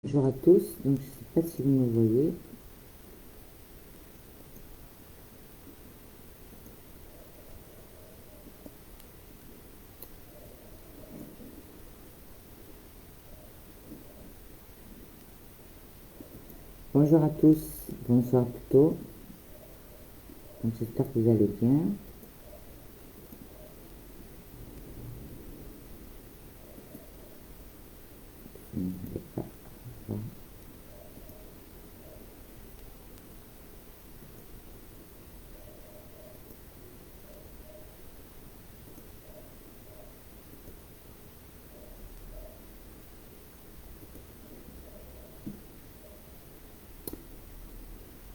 Bonjour à tous, donc je ne sais pas si vous me voyez. Bonjour à tous, bonsoir plutôt. Donc j'espère que vous allez bien.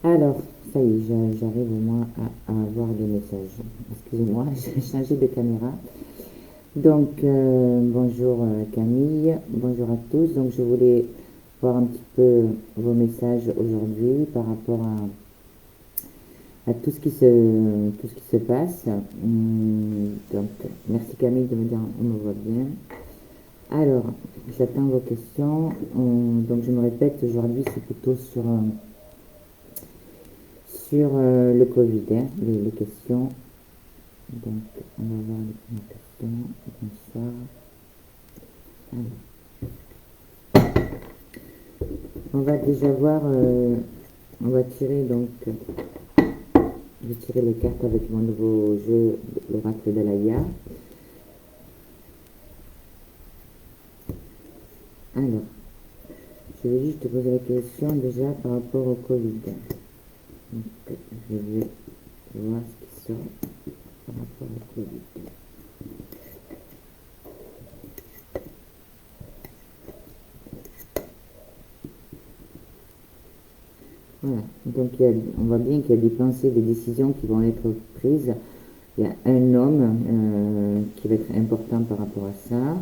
Alors, ça y est, j'arrive au moins à avoir des messages. Excusez-moi, j'ai changé de caméra. Donc, bonjour Camille, bonjour à tous. Donc, je voulais voir un petit peu vos messages aujourd'hui par rapport à tout ce qui se passe. Donc, merci Camille de me dire on me voit bien. Alors, j'attends vos questions. Donc, je me répète, aujourd'hui, c'est plutôt sur le Covid, hein, les questions. Donc, on va voir les premières questions. Bonsoir. Alors, on va déjà voir, on va tirer donc, je vais tirer les cartes avec mon nouveau jeu, l'oracle d'Alaya. Alors, je vais juste te poser la question déjà par rapport au Covid. Donc, je vais voir ce qui sort par rapport au Covid. Voilà, donc on voit bien qu'il y a des pensées, des décisions qui vont être prises. Il y a un homme qui va être important par rapport à ça,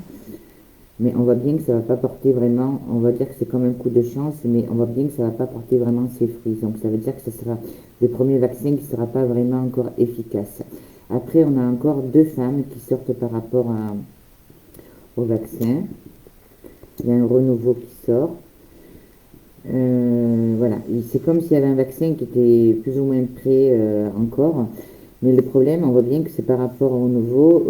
mais on voit bien que ça va pas porter vraiment, on va dire que c'est comme un coup de chance, mais on voit bien que ça va pas porter vraiment ses fruits. Donc ça veut dire que ce sera le premier vaccin qui ne sera pas vraiment encore efficace. Après, on a encore deux femmes qui sortent par rapport au vaccin. Il y a un renouveau qui sort. Voilà, c'est comme s'il y avait un vaccin qui était plus ou moins prêt encore, mais le problème, on voit bien que c'est par rapport au nouveau,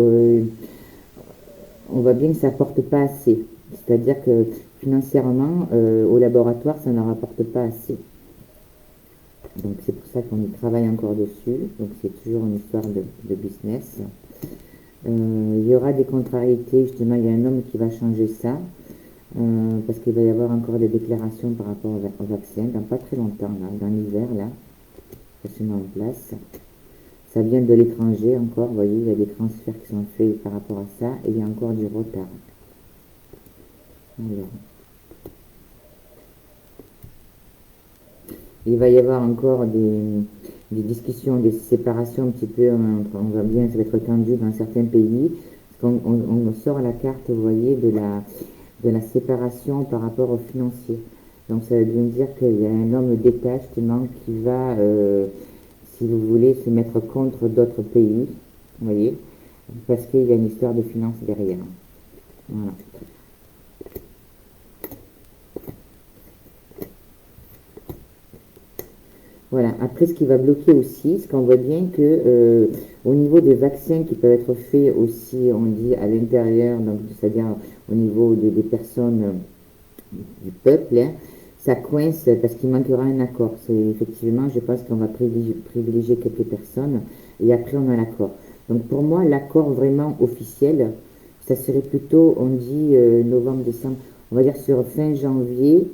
on voit bien que ça apporte pas assez. C'est-à-dire que financièrement, au laboratoire, ça ne rapporte pas assez. Donc c'est pour ça qu'on y travaille encore dessus. Donc c'est toujours une histoire de business. Il y aura des contrariétés, justement, il y a un homme qui va changer ça. Parce qu'il va y avoir encore des déclarations par rapport au vaccin dans pas très longtemps, là, dans l'hiver, là, ça se met en place. Ça vient de l'étranger encore, vous voyez, il y a des transferts qui sont faits par rapport à ça, et il y a encore du retard. Alors, il va y avoir encore des discussions, des séparations un petit peu, on voit bien, ça va être tendu dans certains pays, parce qu'on on sort la carte, vous voyez, de la séparation par rapport aux financiers. Donc ça veut bien dire qu'il y a un homme d'État justement qui va, si vous voulez, se mettre contre d'autres pays, vous voyez, parce qu'il y a une histoire de finances derrière. Voilà. Voilà. Après, ce qui va bloquer aussi, c'est qu'on voit bien que au niveau des vaccins qui peuvent être faits aussi, on dit à l'intérieur, donc c'est-à-dire au niveau des personnes du peuple, hein, ça coince parce qu'il manquera un accord. C'est effectivement, je pense qu'on va privilégier quelques personnes et après on a l'accord. Donc pour moi, l'accord vraiment officiel, ça serait plutôt, on dit novembre, décembre, on va dire sur fin janvier,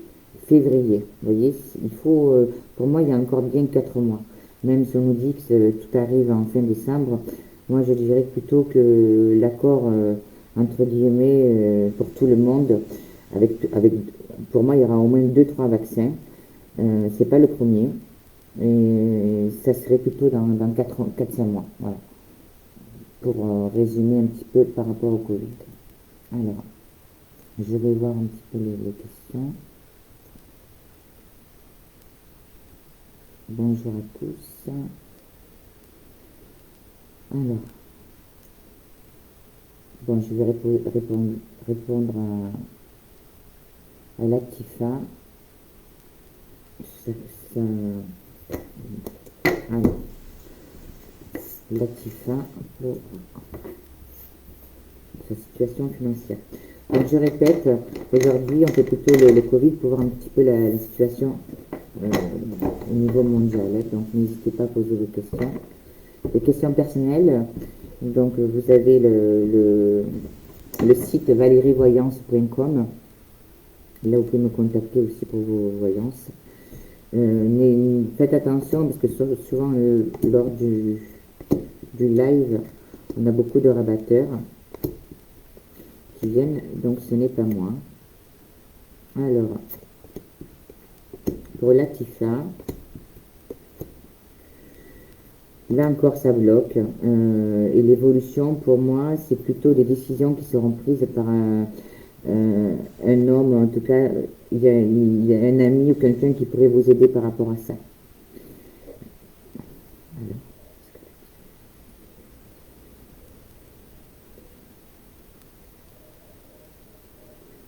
février. Vous voyez, il faut, pour moi, il y a encore bien 4 mois. Même si on nous dit que tout arrive en fin décembre, moi je dirais plutôt que l'accord, entre guillemets, pour tout le monde, avec, pour moi, il y aura au moins deux trois vaccins. C'est pas le premier. Et ça serait plutôt dans 4-5 mois. Voilà. Pour résumer un petit peu par rapport au Covid. Alors, je vais voir un petit peu les questions. Bonjour à tous. Alors, bon, je vais répondre Latifa, ça, ça, alors, Latifa pour sa situation financière. Donc je répète, aujourd'hui on fait plutôt le Covid pour voir un petit peu la situation au niveau mondial. Donc n'hésitez pas à poser vos questions. Des questions personnelles, donc vous avez le site valérievoyance.com. Là vous pouvez me contacter aussi pour vos voyances. Mais faites attention parce que souvent lors du live, on a beaucoup de rabatteurs qui viennent, donc ce n'est pas moi. Alors, pour Latifa, là encore ça bloque. Et l'évolution, pour moi, c'est plutôt des décisions qui seront prises par un homme, en tout cas, il y a un ami ou quelqu'un qui pourrait vous aider par rapport à ça. Voilà.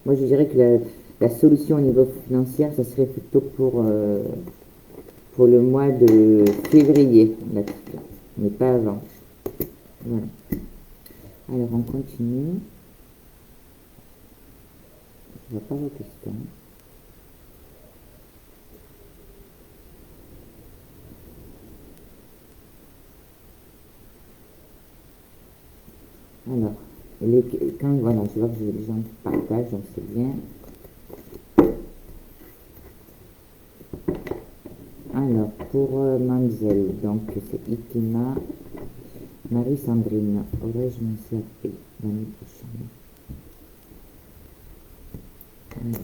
Moi, je dirais que la solution au niveau financier, ça serait plutôt pour le mois de février, mais pas avant. Voilà. Alors, on continue. Je ne vois pas vos questions. Alors, voilà, je vois que les gens partagent, donc c'est bien. Alors, pour Mamzelle, donc c'est Itima, Marie-Sandrine, aurais-je mon CAP l'année prochaine? Alors.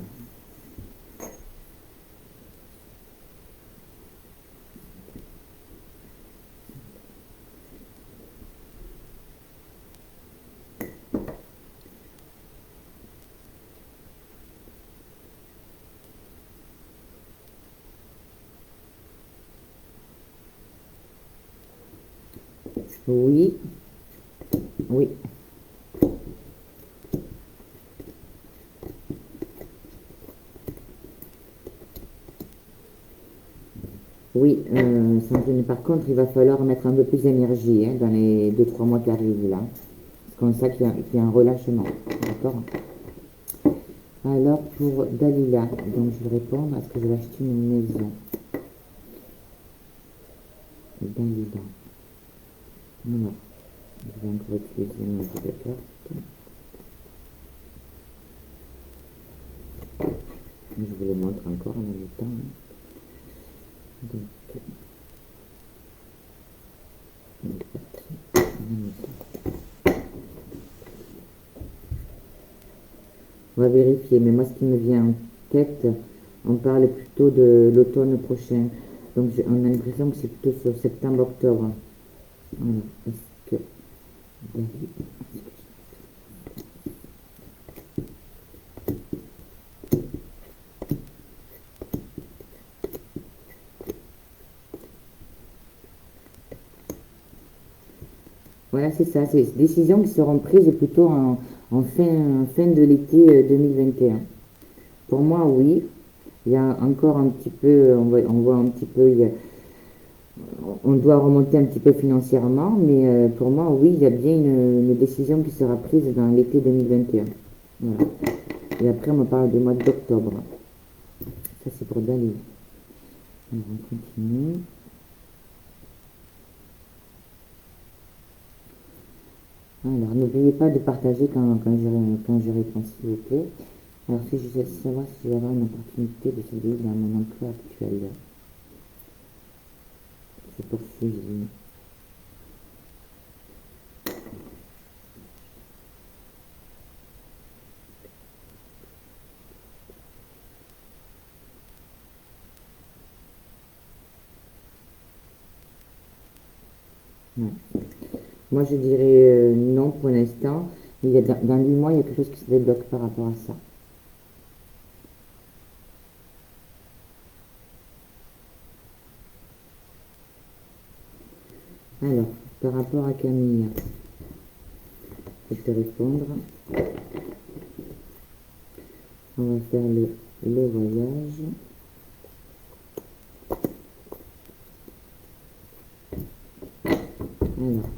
Oui, oui. Oui, Sandrine, par contre, il va falloir mettre un peu plus d'énergie dans les 2-3 mois qui arrivent là. C'est comme ça qu'il y a un relâchement. D'accord? Alors, pour Dalila, donc je vais répondre, est-ce que je vais acheter une maison? Dalila. Non, je vais encore utiliser mon jeu de cartes. Je vous le montre encore en même temps. Donc, on va vérifier, mais moi ce qui me vient en tête, on parle plutôt de l'automne prochain. Donc on a l'impression que c'est plutôt sur septembre-octobre. Voilà. Est-ce que voilà, c'est ça, c'est des décisions qui seront prises plutôt en fin de l'été 2021. Pour moi, oui. Il y a encore un petit peu, on voit un petit peu, on doit remonter un petit peu financièrement, mais pour moi, oui, il y a bien une décision qui sera prise dans l'été 2021. Voilà. Et après, on me parle du mois d'octobre. Ça, c'est pour Dali. Alors, on continue. Alors, n'oubliez pas de partager quand je réponds, s'il vous plaît. Alors, si je veux savoir si je vais avoir une opportunité de CDI dans mon emploi actuel. C'est pour Suzy. Ouais. Moi, je dirais non pour l'instant. Mais dans 8 mois, il y a quelque chose qui se débloque par rapport à ça. Alors, par rapport à Camille, je vais te répondre. On va faire le les voyages. Alors,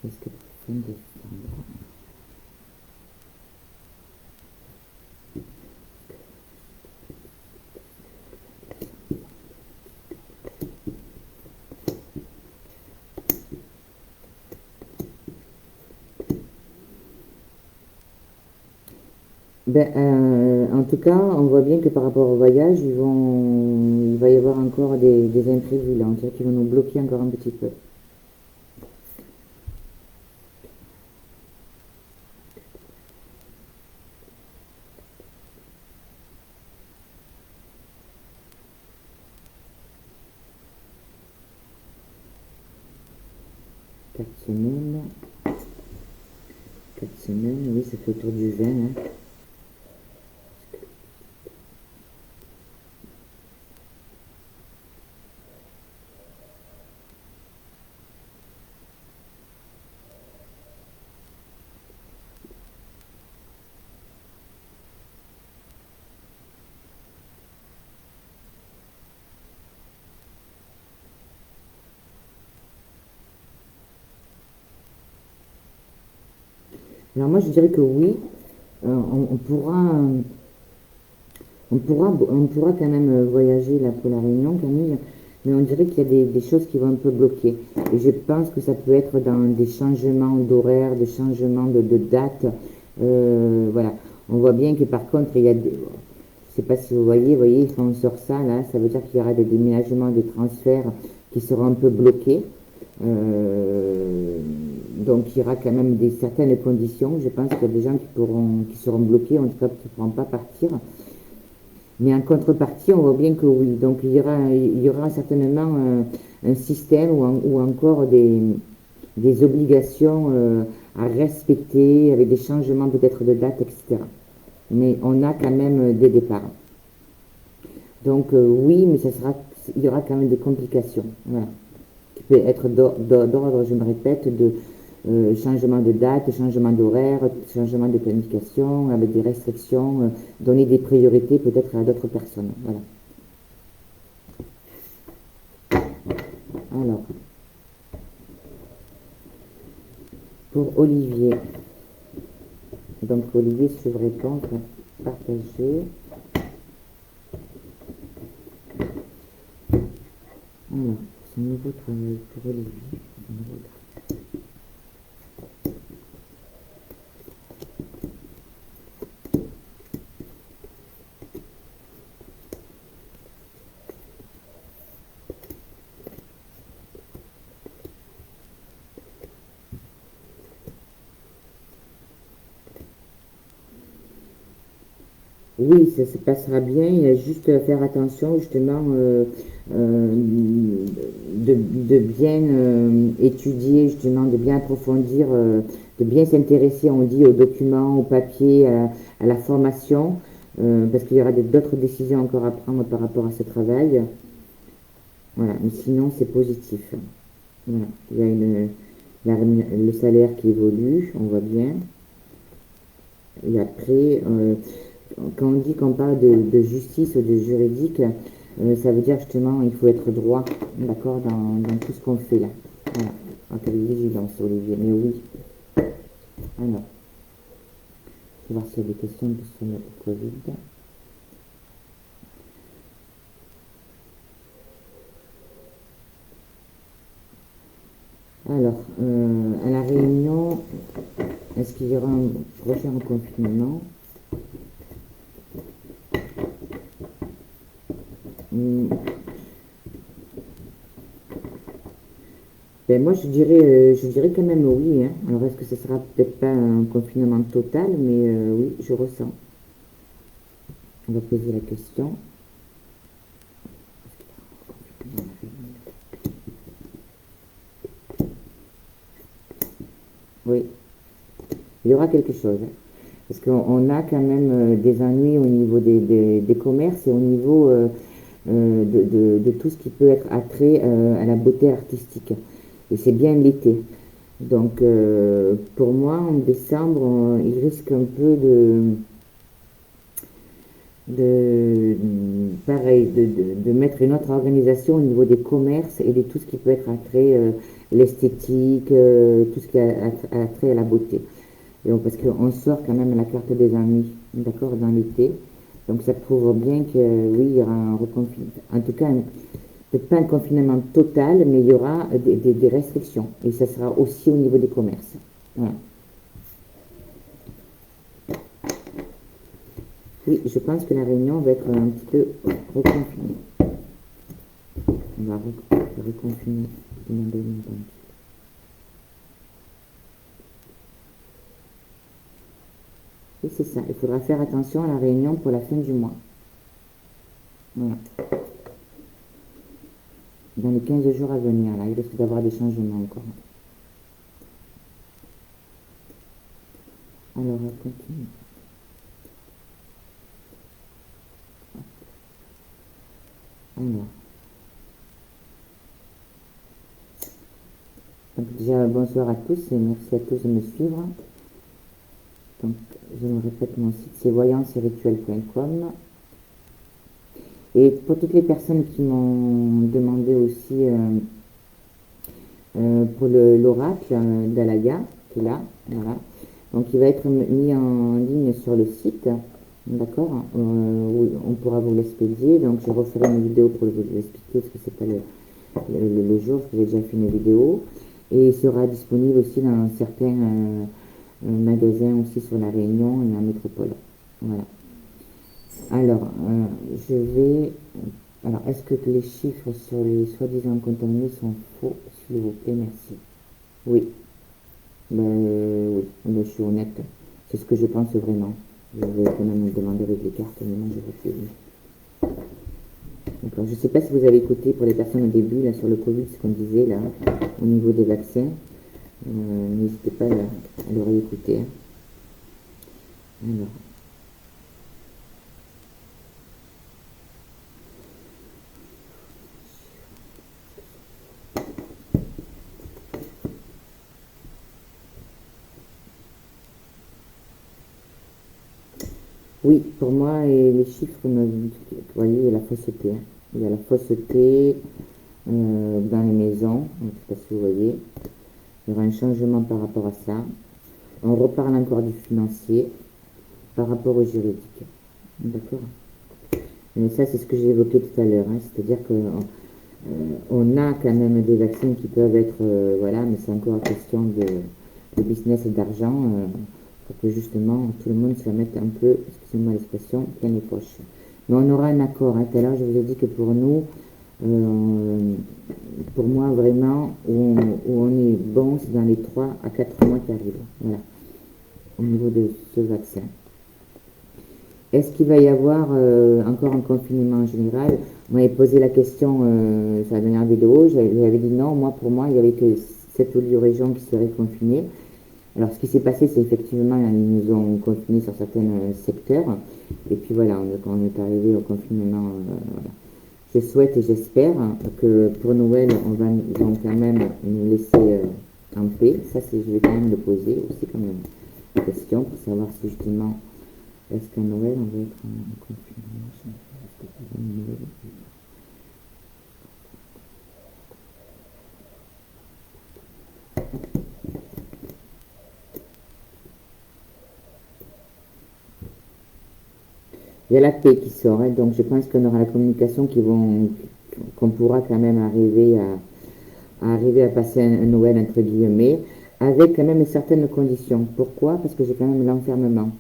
est-ce que fin décembre? Ben, en tout cas, on voit bien que par rapport au voyage, il va y avoir encore des imprévus là, on dirait qu'ils vont nous bloquer encore un petit peu. 4 semaines, 4 semaines, oui, ça fait autour du 20, hein. Alors moi, je dirais que oui, on pourra, on pourra quand même voyager là pour la Réunion, Camille, mais on dirait qu'il y a des choses qui vont un peu bloquer. Et je pense que ça peut être dans des changements d'horaire, des changements de date. Voilà. On voit bien que par contre, il y a des, je sais pas si vous voyez, quand on sort ça, là, ça veut dire qu'il y aura des déménagements, des transferts qui seront un peu bloqués. Euh, donc il y aura quand même certaines conditions. Je pense qu'il y a des gens qui seront bloqués, en tout cas qui ne pourront pas partir. Mais en contrepartie, on voit bien que oui. Donc il y aura certainement un système ou encore des obligations à respecter avec des changements peut-être de date, etc. Mais on a quand même des départs. Donc oui, mais il y aura quand même des complications. Voilà. Qui peut être d'ordre, je me répète, de changement de date, changement d'horaire, changement de planification, avec des restrictions, donner des priorités peut-être à d'autres personnes. Voilà. Alors, pour Olivier, donc Olivier, si je vous réponds, partager. Alors, son nouveau travail pour Olivier. Oui, ça se passera bien. Il y a juste à faire attention justement de bien étudier, justement, de bien approfondir, de bien s'intéresser, on dit, aux documents, aux papiers, à la formation, parce qu'il y aura d'autres décisions encore à prendre par rapport à ce travail. Voilà, mais sinon c'est positif. Voilà. Il y a le salaire qui évolue, on voit bien. Et après, quand on dit qu'on parle de justice ou de juridique, ça veut dire justement il faut être droit, d'accord, dans tout ce qu'on fait là. Voilà. En cas de vigilance, Olivier. Mais oui. Alors, je vais voir s'il y a des questions sur le Covid. Alors, à la Réunion, est-ce qu'il y aura un prochain confinement? Ben moi, je dirais quand même oui, hein. Alors, est-ce que ce sera peut-être pas un confinement total, mais oui, je ressens. On va poser la question. Oui, il y aura quelque chose, hein. Parce qu'on a quand même des ennuis au niveau des commerces et au niveau de tout ce qui peut être attrait à la beauté artistique. Et c'est bien l'été. Donc, pour moi, en décembre, il risque un peu pareil, de mettre une autre organisation au niveau des commerces et de tout ce qui peut être attrait, l'esthétique, tout ce qui a attrait à la beauté. Et parce qu'on sort quand même la carte des amis, d'accord, dans l'été. Donc ça prouve bien que oui, il y aura un reconfinement. En tout cas, peut-être pas un confinement total, mais il y aura des restrictions. Et ça sera aussi au niveau des commerces. Voilà. Oui, je pense que la Réunion va être un petit peu reconfinée. On va reconfiner une deuxième temps. Et c'est ça, il faudra faire attention à la Réunion pour la fin du mois. Voilà. Dans les 15 jours à venir, là, il risque d'avoir des changements encore. Alors, on continue. Alors, donc déjà, bonsoir à tous et merci à tous de me suivre. Donc, je me répète, mon site c'est voyancerituel.com. Et pour toutes les personnes qui m'ont demandé aussi pour l'oracle d'Alaga, qui est là, voilà. Donc il va être mis en ligne sur le site, d'accord, où on pourra vous l'expédier. Donc je referai une vidéo pour vous expliquer ce que c'est pas le jour, parce que j'ai déjà fait une vidéo. Et il sera disponible aussi dans certains magasins aussi sur la Réunion et en métropole. Voilà. Alors, je vais. Alors, est-ce que les chiffres sur les soi-disant contaminés sont faux, s'il vous plaît, merci. Oui, oui, ben, je suis honnête. C'est ce que je pense vraiment. Je vais quand même me demander avec les cartes, mais moi je refuse. D'accord. Je ne sais pas si vous avez écouté pour les personnes au début, là, sur le Covid, ce qu'on disait, là, au niveau des vaccins. N'hésitez pas à le réécouter. Alors, oui, pour moi, et les chiffres, vous voyez, il y a la fausseté. Hein. Il y a la fausseté dans les maisons, je ne sais pas si vous voyez. Il y aura un changement par rapport à ça. On reparle encore du financier par rapport au juridique. D'accord. Mais ça, c'est ce que j'ai évoqué tout à l'heure. Hein. C'est-à-dire qu'on a quand même des vaccins qui peuvent être, voilà, mais c'est encore une question de business et d'argent pour que justement tout le monde se mette un peu, excusez-moi l'expression, plein les poches. Mais on aura un accord. Hein. Tout à l'heure, je vous ai dit que pour nous, pour moi, vraiment, où on est bon, c'est dans les 3 à 4 mois qui arrivent. Voilà, au niveau de ce vaccin. Est-ce qu'il va y avoir encore un confinement en général? On m'avait posé la question sur la dernière vidéo. J'avais dit non. Moi, pour moi, il n'y avait que 7 ou 8 régions qui seraient confinées. Alors, ce qui s'est passé, c'est effectivement, ils nous ont confinés sur certains secteurs. Et puis voilà, quand on est arrivé au confinement, voilà. Je souhaite et j'espère que pour Noël, ils vont quand même nous laisser en paix. Ça, je vais quand même le poser aussi comme une question pour savoir si justement, est-ce qu'à Noël, on va être en confinement? Il y a la paix qui sort, hein, donc je pense qu'on aura la communication qu'on pourra quand même arriver à passer un Noël entre guillemets, avec quand même certaines conditions. Pourquoi? Parce que j'ai quand même l'enfermement.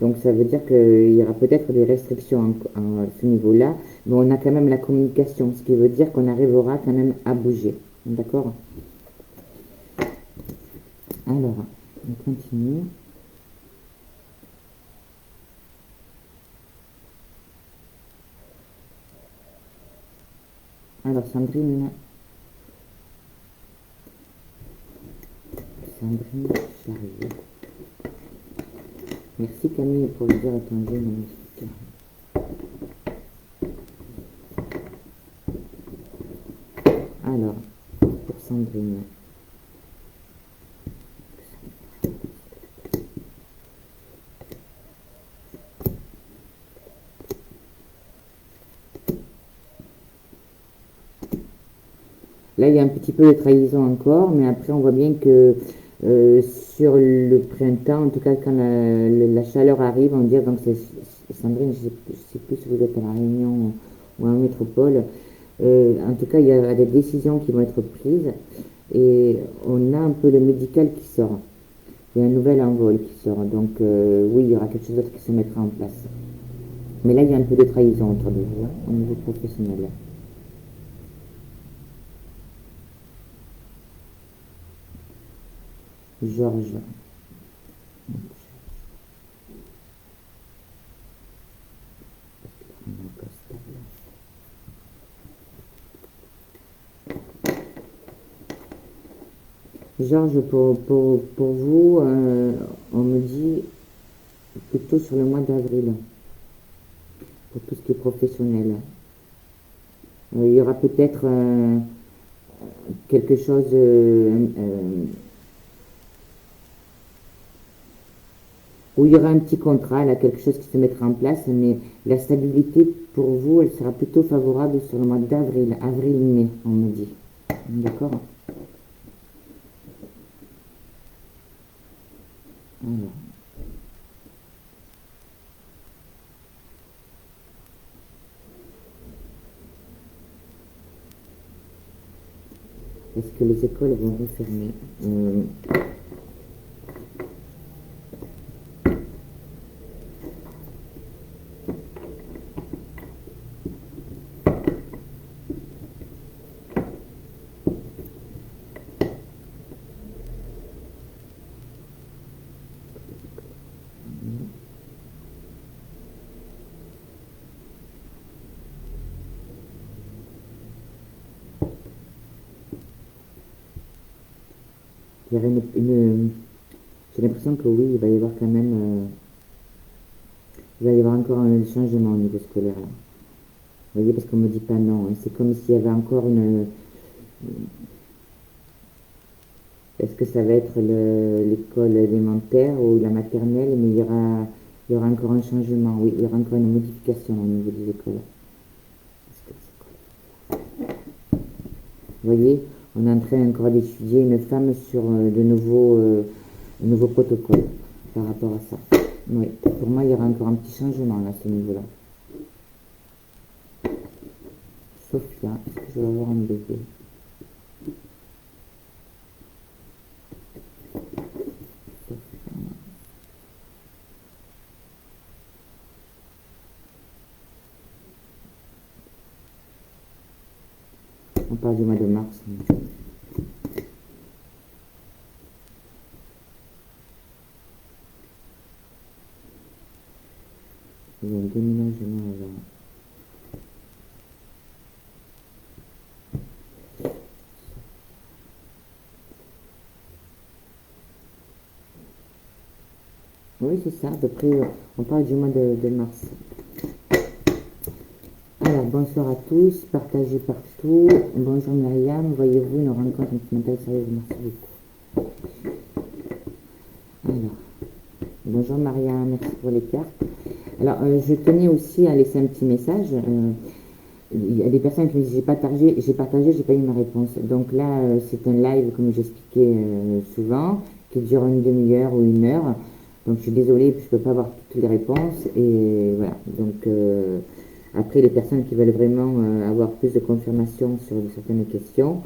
Donc ça veut dire qu'il y aura peut-être des restrictions à ce niveau-là, mais on a quand même la communication, ce qui veut dire qu'on arrivera quand même à bouger. D'accord? Alors, on continue. Alors Sandrine Charrier. Merci Camille pour le dire à ton jeu magnifique. Alors, pour Sandrine. Là, il y a un petit peu de trahison encore, mais après, on voit bien que sur le printemps, en tout cas, quand la chaleur arrive, on va dire, donc Sandrine, je sais plus si vous êtes à La Réunion ou en métropole, en tout cas, il y a des décisions qui vont être prises et on a un peu le médical qui sort. Il y a un nouvel envol qui sort, donc oui, il y aura quelque chose d'autre qui se mettra en place. Mais là, il y a un peu de trahison autour de vous, hein, au niveau professionnel. Georges. Georges, pour vous, on me dit plutôt sur le mois d'avril, pour tout ce qui est professionnel. Il y aura peut-être quelque chose, où il y aura un petit contrat, là, quelque chose qui se mettra en place, mais la stabilité pour vous, elle sera plutôt favorable sur le mois d'avril, avril-mai, on me dit. D'accord. Alors, est-ce que les écoles vont refermer? Il y aurait j'ai l'impression que oui, il va y avoir quand même, il va y avoir encore un changement au niveau scolaire, là. Vous voyez, parce qu'on me dit pas non, hein. C'est comme s'il y avait encore une. Est-ce que ça va être l'école élémentaire ou la maternelle? Mais il y aura encore un changement, oui, il y aura encore une modification au niveau des écoles. Vous voyez, on est en train encore d'étudier une femme sur de nouveaux protocoles par rapport à ça. Oui, pour moi, il y aura encore un petit changement là, à ce niveau-là. Sophia, est-ce que je vais avoir un bébé? On parle du mois de mars. Il y a un déménagement avant. Oui, c'est ça, à peu près, on parle du mois de mars. Alors, bonsoir à tous, partagez partout. Bonjour Myriam, voyez-vous une rencontre sentimentale sérieuse? Merci beaucoup. Alors, bonjour Myriam, merci pour les cartes. Alors, je tenais aussi à laisser un petit message. Il y a des personnes qui me disent j'ai partagé, j'ai pas eu ma réponse. Donc là, c'est un live, comme j'expliquais souvent, qui dure une demi-heure ou une heure. Donc je suis désolée, je peux pas avoir toutes les réponses. Et voilà. Donc après, les personnes qui veulent vraiment avoir plus de confirmation sur certaines questions,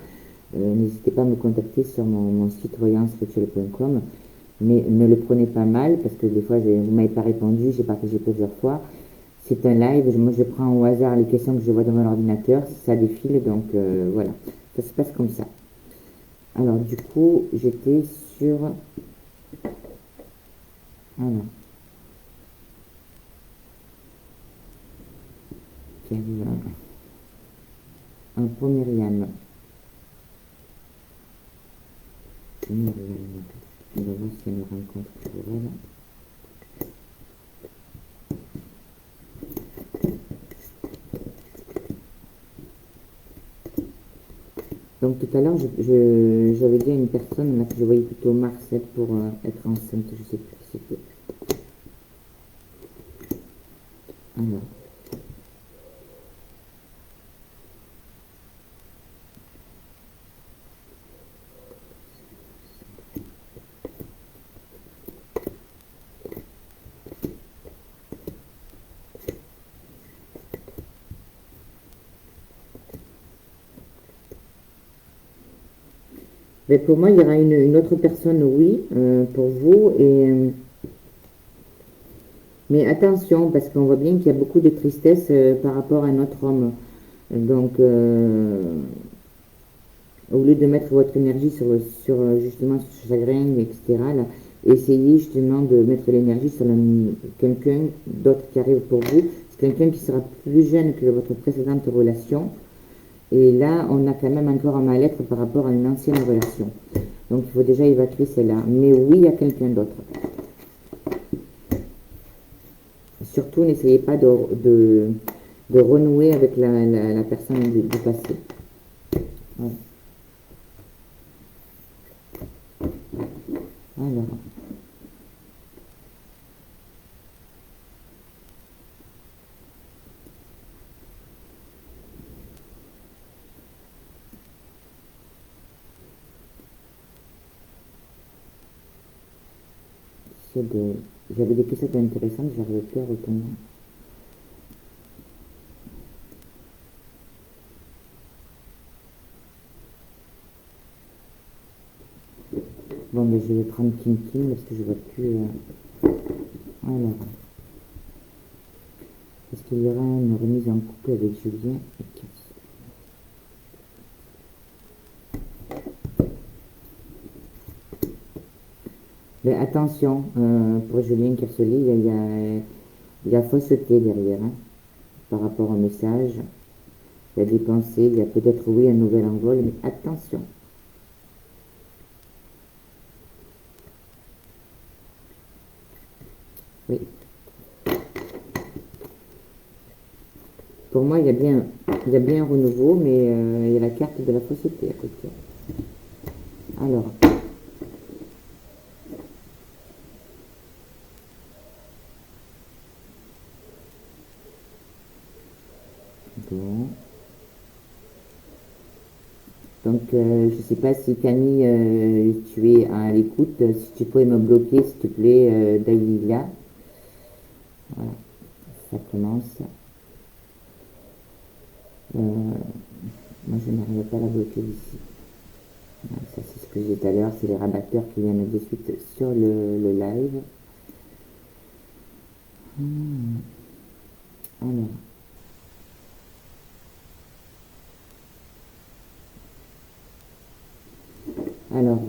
n'hésitez pas à me contacter sur mon site voyancevirtuelle.com. Mais ne le prenez pas mal, parce que des fois, vous ne m'avez pas répondu, j'ai partagé plusieurs fois. C'est un live, moi je prends au hasard les questions que je vois dans mon ordinateur, ça défile, donc voilà, ça se passe comme ça. Alors du coup, j'étais sur. Alors, un pour Myriam. Myriam, on va voir si elle me rencontre pour elle. Donc tout à l'heure, j'avais dit à une personne là, que je voyais plutôt Marcel pour être enceinte, je sais plus qui c'était. Alors, Mais pour moi, il y aura une autre personne, oui, pour vous. Mais attention, parce qu'on voit bien qu'il y a beaucoup de tristesse par rapport à notre homme. Donc, au lieu de mettre votre énergie sur justement ce chagrin, etc., là, essayez justement de mettre l'énergie sur quelqu'un d'autre qui arrive pour vous. C'est quelqu'un qui sera plus jeune que votre précédente relation. Et là, on a quand même encore un mal-être par rapport à une ancienne relation. Donc, il faut déjà évacuer celle-là. Mais oui, il y a quelqu'un d'autre. Surtout, n'essayez pas de renouer avec la personne du passé. Ouais. Alors, j'avais des questions intéressantes, j'arrive plus à retenir. Bon, mais je vais prendre Kim Kim parce que je vois plus. Alors, est-ce qu'il y aura une remise en couple avec Julien et Cass? Mais attention, pour Julien Kersoli, il y a fausseté derrière, hein, par rapport au message. Il y a des pensées, il y a peut-être, oui, un nouvel envol, mais attention. Oui. Pour moi, il y a bien un renouveau, mais il y a la carte de la fausseté à côté. Alors, bon. Donc, je ne sais pas si Camille, tu es à l'écoute. Si tu pourrais me bloquer, s'il te plaît, Daïlia. Voilà, ça commence. Moi, je n'arrive pas à la bloquer ici. Voilà, ça, c'est ce que j'ai dit tout à l'heure. C'est les rabatteurs qui viennent de suite sur le live. Alors,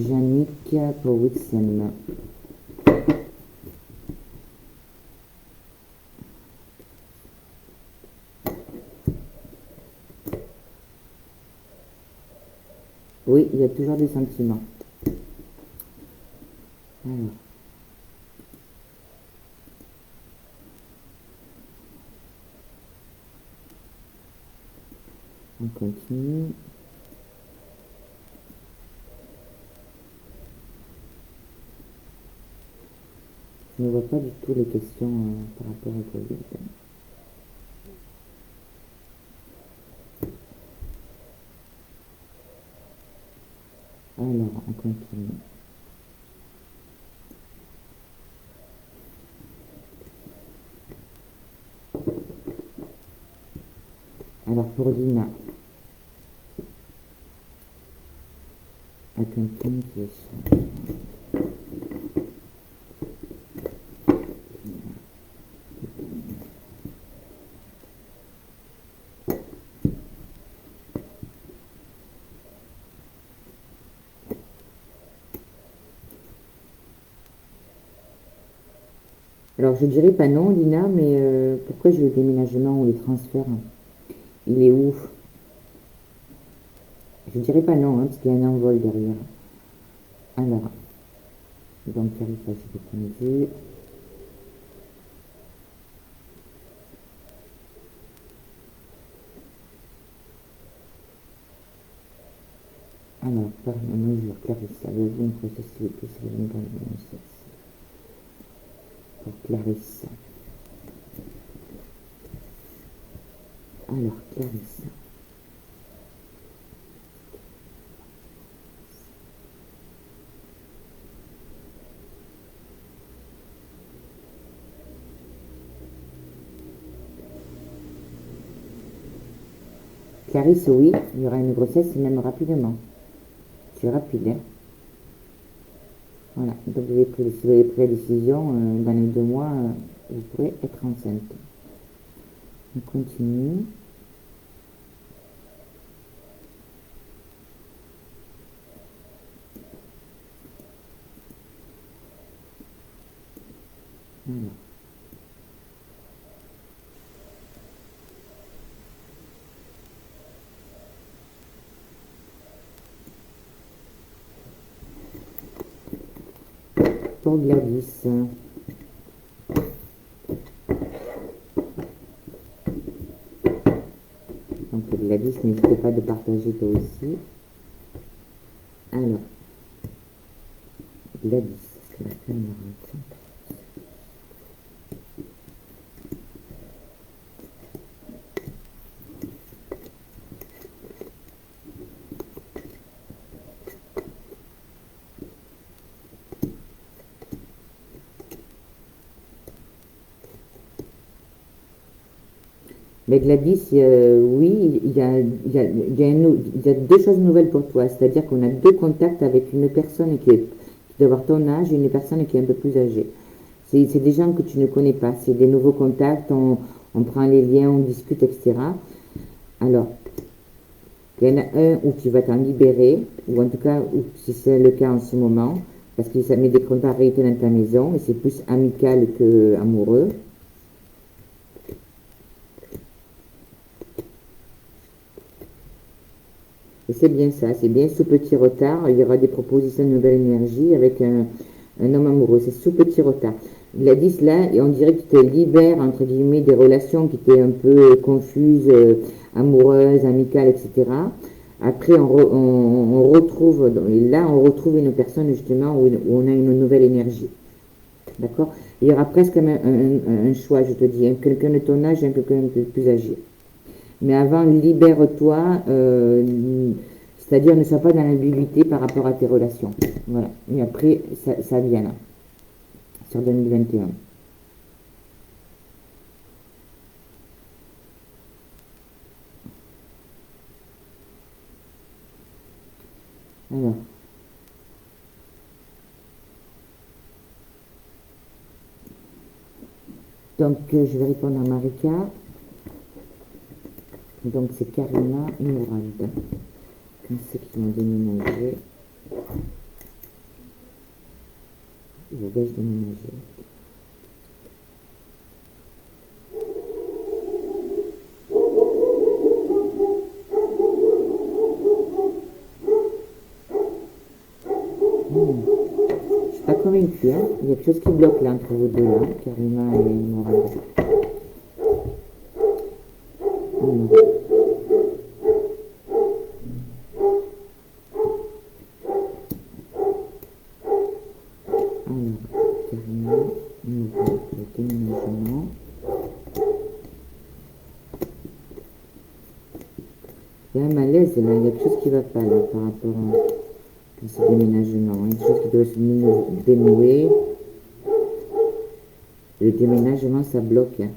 Yannick pour Wixen. Oui, il y a toujours des sentiments. Alors, on continue. Je ne vois pas du tout les questions par rapport au Covid. Alors, on continue. Alors, pour Lina, à quelqu'un qui est... Alors, je dirais pas non, Lina, mais pourquoi j'ai le déménagement ou les transferts? Il est où? Je dirais pas non, hein, parce qu'il y a un envol derrière. Alors, donc, Carissa, j'ai répondu. Alors, par mesure, Clarissa, avez-vous une processus sur une grande sexe? Pour Clarissa. Alors, Clarissa. Clarisse, oui, il y aura une grossesse, et même rapidement. C'est rapide, hein. Voilà, donc si vous avez pris la décision, dans les 2 mois, vous pourrez être enceinte. On continue. Voilà. Pour Gladys. Donc Gladys, n'hésitez pas de partager toi aussi. Alors, Gladys, est-ce que la caméra rentre? Mais Gladys, oui, il y a 2 choses nouvelles pour toi. C'est-à-dire qu'on a 2 contacts avec une personne qui doit avoir ton âge et une personne qui est un peu plus âgée. C'est des gens que tu ne connais pas. C'est des nouveaux contacts, on prend les liens, on discute, etc. Alors, il y en a un où tu vas t'en libérer, ou en tout cas, si c'est le cas en ce moment, parce que ça met des contrariétés dans ta maison, et c'est plus amical que amoureux. Et c'est bien ça, c'est bien sous petit retard. Il y aura des propositions de nouvelle énergie avec un homme amoureux. C'est sous petit retard. Gladys, là, et on dirait que tu te libères, entre guillemets, des relations qui étaient un peu confuses, amoureuses, amicales, etc. Après, on retrouve, là, on retrouve une personne, justement, où on a une nouvelle énergie. D'accord? Il y aura presque un choix, je te dis, quelqu'un de ton âge et quelqu'un de plus âgé. Mais avant, libère-toi, c'est-à-dire ne sois pas dans l'ambiguïté par rapport à tes relations. Voilà. Et après, ça vient là, sur 2021. Alors, donc je vais répondre à Marika. Donc c'est Karina et Mourad. Quand c'est qu'ils vont déménager? Je vais déménager. Je suis pas convaincue, hein. Il y a quelque chose qui bloque là entre vous deux, là, Karina et Mourad. Alors, Karina, Mourad, le déménagement. Il y a un malaise là, il y a quelque chose qui ne va pas là par rapport à ce déménagement. Il y a quelque chose qui doit se dénouer. Le déménagement, ça bloque, hein.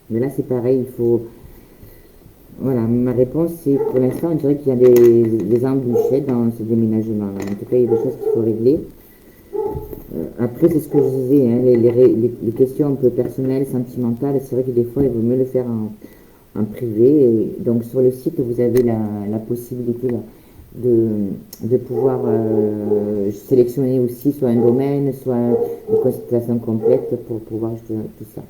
Mais là, c'est pareil, il faut. Voilà, ma réponse, c'est pour l'instant, on dirait qu'il y a des embûches dans ce déménagement. En tout cas, il y a des choses qu'il faut régler. Après, c'est ce que je disais, hein, les questions un peu personnelles, sentimentales, c'est vrai que des fois, il vaut mieux le faire en privé. Et donc, sur le site, vous avez la possibilité là, de pouvoir sélectionner aussi soit un domaine, soit une consultation complète pour pouvoir tout ça.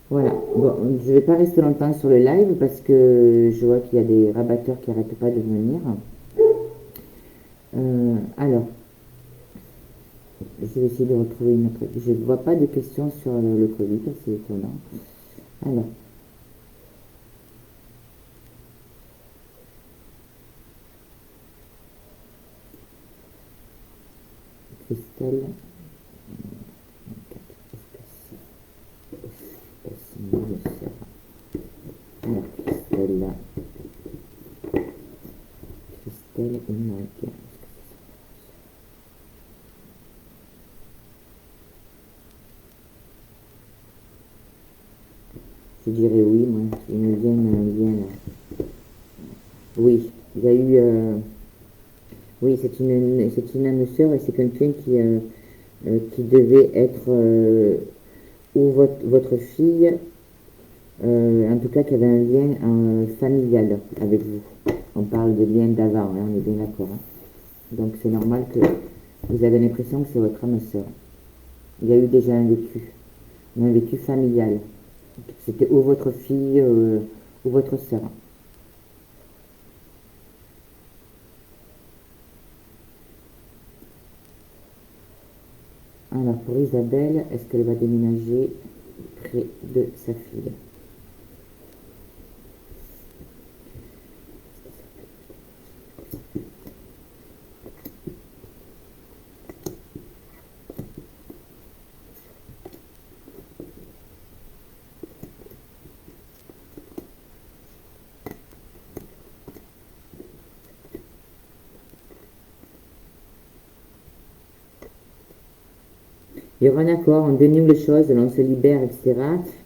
Voilà, bon, je vais pas rester longtemps sur le live parce que je vois qu'il y a des rabatteurs qui n'arrêtent pas de venir. Alors, je vais essayer de retrouver une autre. Je ne vois pas de questions sur le Covid, c'est étonnant. Alors, Christelle, alors, Christelle et Mike. Je dirais oui, moi. Ils me viennent bien là. Oui, Il y a eu... oui, c'est une âme sœur et c'est quelqu'un qui devait être ou votre fille, en tout cas qui avait un lien familial avec vous. On parle de lien d'avant, hein, on est bien d'accord. Hein. Donc c'est normal que vous avez l'impression que c'est votre âme sœur. Il y a eu déjà un vécu familial. C'était ou votre fille ou votre sœur. Alors pour Isabelle, est-ce qu'elle va déménager près de sa fille? Il y aura un accord, on dénime les choses, on se libère, etc.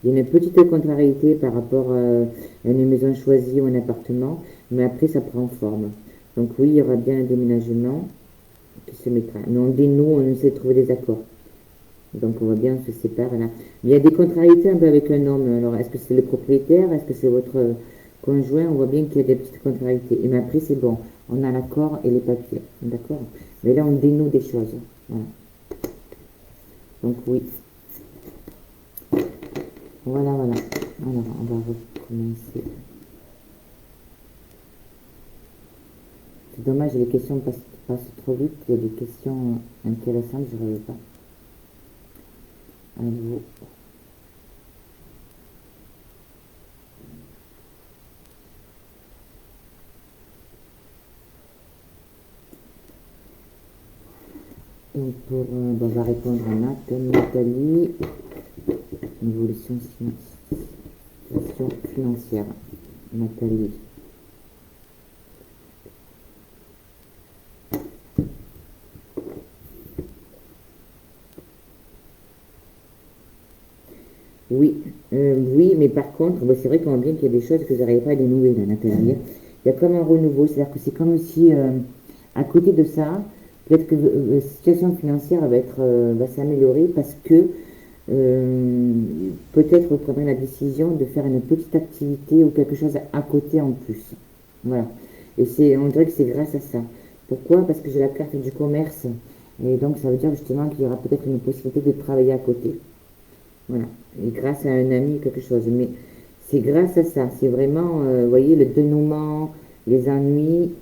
Il y a une petite contrariété par rapport à une maison choisie ou un appartement, mais après ça prend forme. Donc oui, il y aura bien un déménagement qui se mettra. Mais on dénoue, on essaie de trouver des accords. Donc on voit bien, on se sépare là. Mais il y a des contrariétés un peu avec un homme. Alors est-ce que c'est le propriétaire? Est-ce que c'est votre conjoint? On voit bien qu'il y a des petites contrariétés. Et mais après c'est bon, on a l'accord et les papiers. D'accord. Mais là on dénoue des choses. Voilà. Donc oui. Voilà, voilà. Alors on va recommencer. C'est dommage, les questions passent trop vite. Il y a des questions intéressantes, je ne reviens pas. À vous. Et pour, on va répondre à Nathalie. Évolution financière. Nathalie. Oui, oui, mais par contre, bah, c'est vrai qu'on voit bien qu'il y a des choses que vous n'arrivez pas à dénouer, là, Nathalie. Il y a comme un renouveau, c'est-à-dire que c'est comme si, à côté de ça, peut-être que la situation financière va s'améliorer parce que peut-être vous prendrez la décision de faire une petite activité ou quelque chose à côté en plus. Voilà. Et on dirait que c'est grâce à ça. Pourquoi? Parce que j'ai la carte du commerce. Et donc, ça veut dire justement qu'il y aura peut-être une possibilité de travailler à côté. Voilà. Et grâce à un ami, quelque chose. Mais c'est grâce à ça. C'est vraiment, vous voyez, le dénouement, les ennuis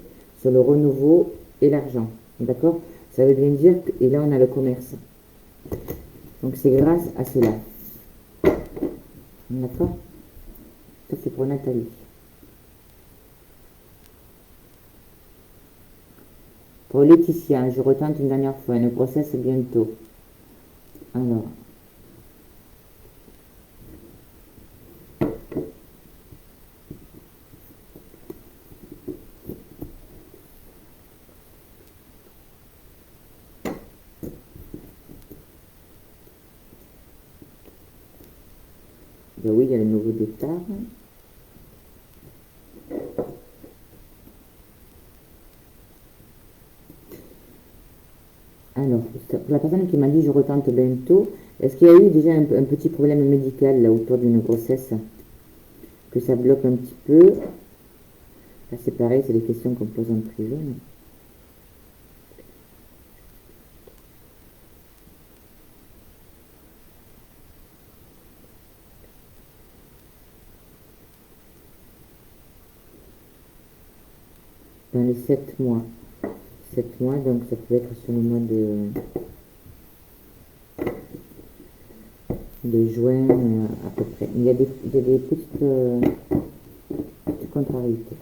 sur le renouveau et l'argent. D'accord? Ça veut bien dire que, et là, on a le commerce. Donc, c'est grâce à cela. D'accord? Ça, c'est pour Nathalie. Pour Laetitia, je retente une dernière fois. Une grossesse bientôt. Alors. Ben oui, il y a le nouveau départ. Alors, pour la personne qui m'a dit je retente bientôt, est-ce qu'il y a eu déjà un petit problème médical là autour d'une grossesse? Que ça bloque un petit peu? Là, c'est pareil, c'est des questions qu'on pose en privé. Dans les 7 mois. 7 mois, donc ça peut être sur le mois de juin à peu près. Il y a des petites contrariétés.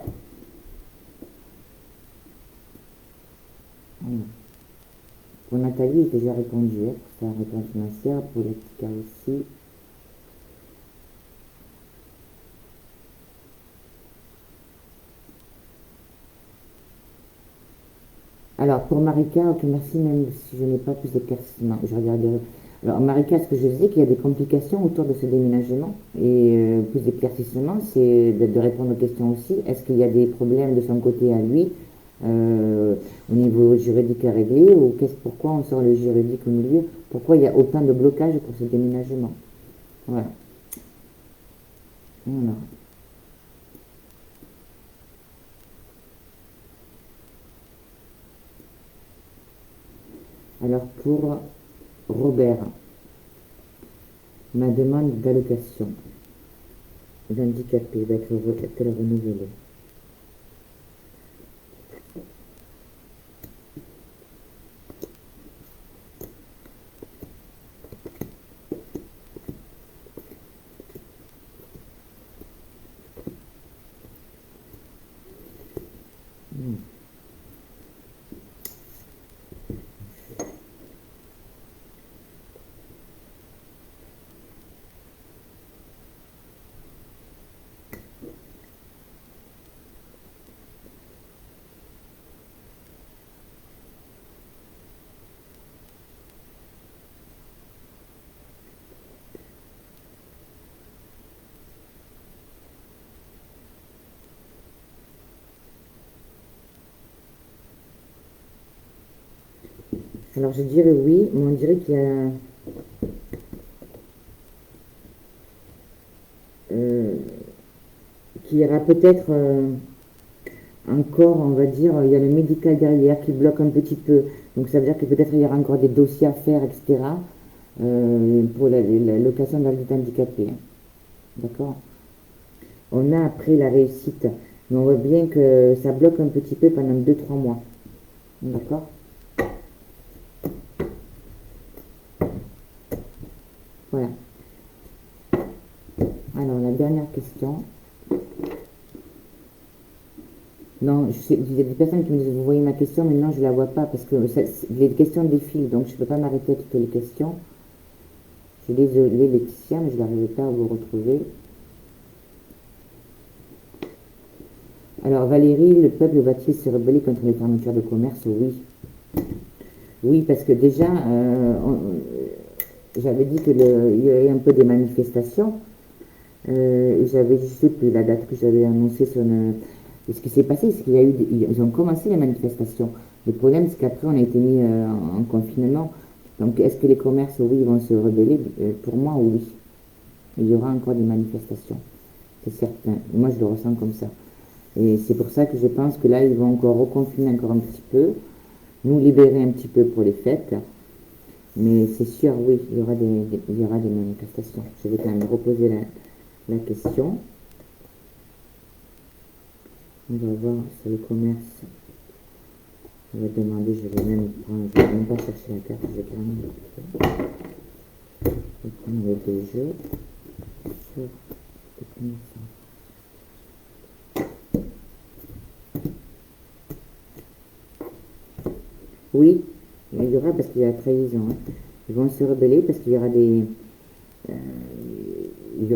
Voilà. Pour Nathalie, j'ai déjà répondu hein, pour sa réponse financière. Pour les petits cas aussi. Alors, pour Marika, ok, merci, même si je n'ai pas plus d'éclaircissement. Je regarderai. Alors, Marika, ce que je disais, qu'il y a des complications autour de ce déménagement. Et plus d'éclaircissement, c'est de répondre aux questions aussi. Est-ce qu'il y a des problèmes de son côté à lui au niveau juridique à régler ou pourquoi on sort le juridique au milieu? Pourquoi il y a autant de blocages pour ce déménagement? Voilà. Voilà. Alors pour Robert, ma demande d'allocation d'handicapé va-t-elle renouvelée? Alors je dirais oui, mais on dirait euh, qu'il y aura peut-être encore, on va dire, il y a le médical derrière qui bloque un petit peu. Donc ça veut dire que peut-être il y aura encore des dossiers à faire, etc. Pour la location d'adulte handicapé. D'accord? On a après la réussite, mais on voit bien que ça bloque un petit peu pendant 2-3 mois. D'accord? Voilà. Alors la dernière question. Non, il y a des personnes qui me disent, vous voyez ma question, mais non, je ne la vois pas parce que les questions défilent, donc je ne peux pas m'arrêter à toutes les questions. Je suis désolée, Laetitia, mais je n'arrive pas à vous retrouver. Alors, Valérie, le peuple va-t-il se rebeller contre les fermetures de commerce? Oui. Oui, parce que déjà, j'avais dit qu'il y avait un peu des manifestations. J'avais, je sais plus la date que j'avais annoncée sur le... Et ce qui s'est passé, c'est qu'il y a eu, ils ont commencé les manifestations. Le problème, c'est qu'après, on a été mis en confinement. Donc, est-ce que les commerces, oui, vont se rebeller? Pour moi, oui. Il y aura encore des manifestations. C'est certain. Moi, je le ressens comme ça. Et c'est pour ça que je pense que là, ils vont encore reconfiner encore un petit peu, nous libérer un petit peu pour les fêtes. Mais c'est sûr, oui, il y aura des manifestations. Je vais quand même reposer la question. On va voir sur le commerce. On va demander, je vais même prendre, je vais même pas chercher la carte, je vais carrément le faire. Je vais prendre les deux jeux sur le commerçant. Oui, il y aura parce qu'il y a la trahison. Hein. Ils vont se rebeller parce qu'il y aura des, il y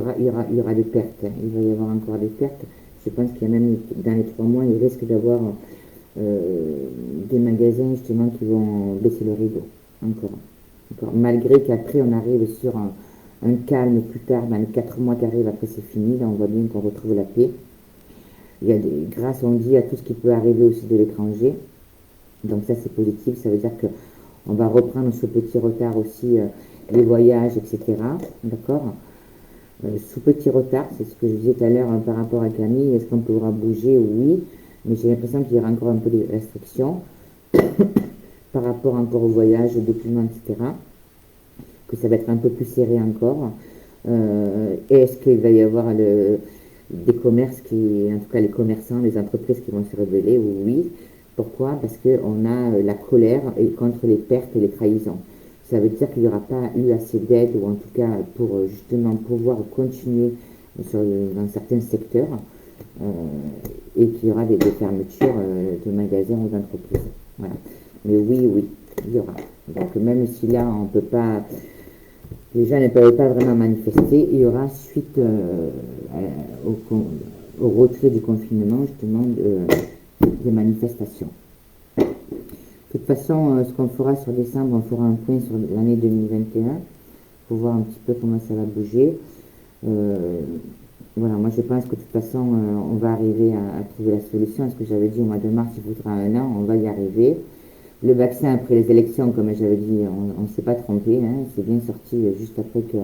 aura des pertes. Hein. Il va y avoir encore des pertes. Je pense qu'il y a même dans les 3 mois, il risque d'avoir des magasins justement qui vont baisser le rideau. Encore. Encore. Malgré qu'après on arrive sur un calme plus tard, dans les 4 mois qui arrivent, après c'est fini, là on voit bien qu'on retrouve la paix. Il y a grâce, on dit, à tout ce qui peut arriver aussi de l'étranger. Donc ça c'est positif, ça veut dire qu'on va reprendre ce petit retard aussi, les voyages, etc. D'accord? Sous petit retard, c'est ce que je disais tout à l'heure par rapport à Camille, est-ce qu'on pourra bouger? Oui, mais j'ai l'impression qu'il y aura encore un peu de restrictions par rapport encore au voyage, aux documents, etc. Que ça va être un peu plus serré encore. Est-ce qu'il va y avoir des commerces en tout cas les commerçants, les entreprises qui vont se rebeller? Oui. Pourquoi? Parce qu'on a la colère contre les pertes et les trahisons. Ça veut dire qu'il n'y aura pas eu assez d'aide, ou en tout cas pour justement pouvoir continuer dans certains secteurs, et qu'il y aura des fermetures de magasins ou d'entreprises. Voilà. Mais oui, oui, il y aura. Donc même si là on ne peut pas, les gens ne peuvent pas vraiment manifester, il y aura suite au retrait du confinement justement des manifestations. De toute façon, ce qu'on fera sur décembre, on fera un point sur l'année 2021. faut voir un petit peu comment ça va bouger. Euh, voilà, moi je pense que de toute façon, on va arriver à trouver la solution. Ce que j'avais dit au mois de mars, il faudra un an, on va y arriver. Le vaccin après les élections, comme j'avais dit, on ne s'est pas trompé, hein, c'est bien sorti juste après qu'il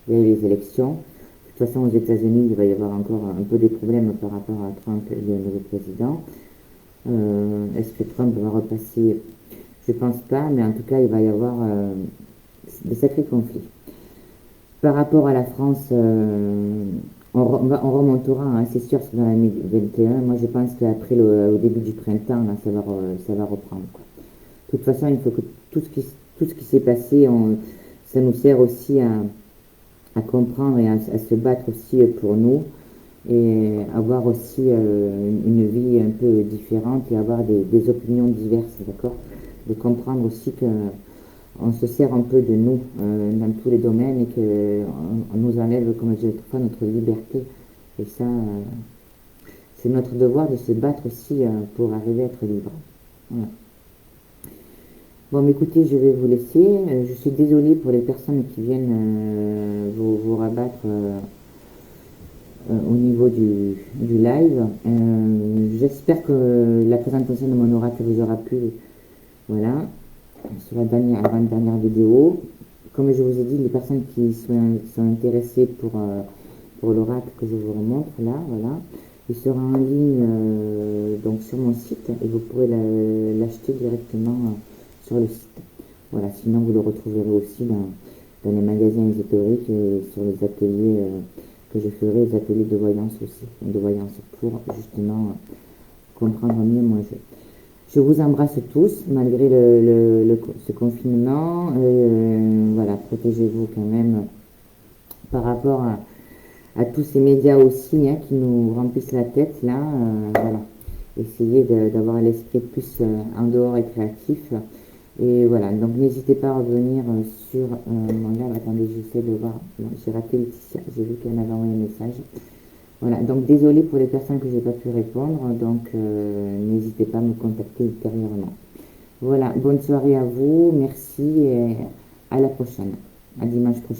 y ait eu les élections. De toute façon, aux États-Unis, il va y avoir encore un peu des problèmes par rapport à Trump, le nouveau président. Est-ce que Trump va repasser? Je pense pas, mais en tout cas, il va y avoir des sacrés conflits. Par rapport à la France, on remontera, hein, c'est sûr, c'est dans l'année 2021. Moi, je pense qu'après au début du printemps, là, ça va reprendre, quoi. De toute façon, il faut que tout ce qui s'est passé, ça nous sert aussi à comprendre et à se battre aussi pour nous et avoir aussi une vie un peu différente et avoir des opinions diverses, d'accord? De comprendre aussi que on se sert un peu de nous dans tous les domaines et que on nous enlève, comme je disais autrefois, notre liberté. Et ça, c'est notre devoir de se battre aussi pour arriver à être libre. Voilà. Bon, mais écoutez, je vais vous laisser. Je suis désolée pour les personnes qui viennent vous rabattre au niveau du live. J'espère que la présentation de mon oracle vous aura plu. Voilà, sur la avant-dernière vidéo. Comme je vous ai dit, les personnes qui sont intéressées pour l'oracle que je vous remontre là, voilà, il sera en ligne donc sur mon site et vous pourrez l'acheter directement sur le site. Voilà, sinon vous le retrouverez aussi dans les magasins ésotériques et sur les ateliers que je ferai, les ateliers de voyance aussi, de voyance pour justement comprendre mieux mon jeu. Je vous embrasse tous, malgré ce confinement. Voilà, protégez-vous quand même par rapport à tous ces médias aussi hein, qui nous remplissent la tête là. Voilà, essayez d'avoir l'esprit plus en dehors et créatif. Et voilà, donc n'hésitez pas à revenir sur mon live. Attendez, j'essaie de voir. Non, j'ai raté Laetitia, j'ai vu qu'elle m'avait envoyé un message. Voilà, donc désolé pour les personnes que j'ai pas pu répondre, donc n'hésitez pas à me contacter ultérieurement. Voilà, bonne soirée à vous, merci et à la prochaine, à dimanche prochain.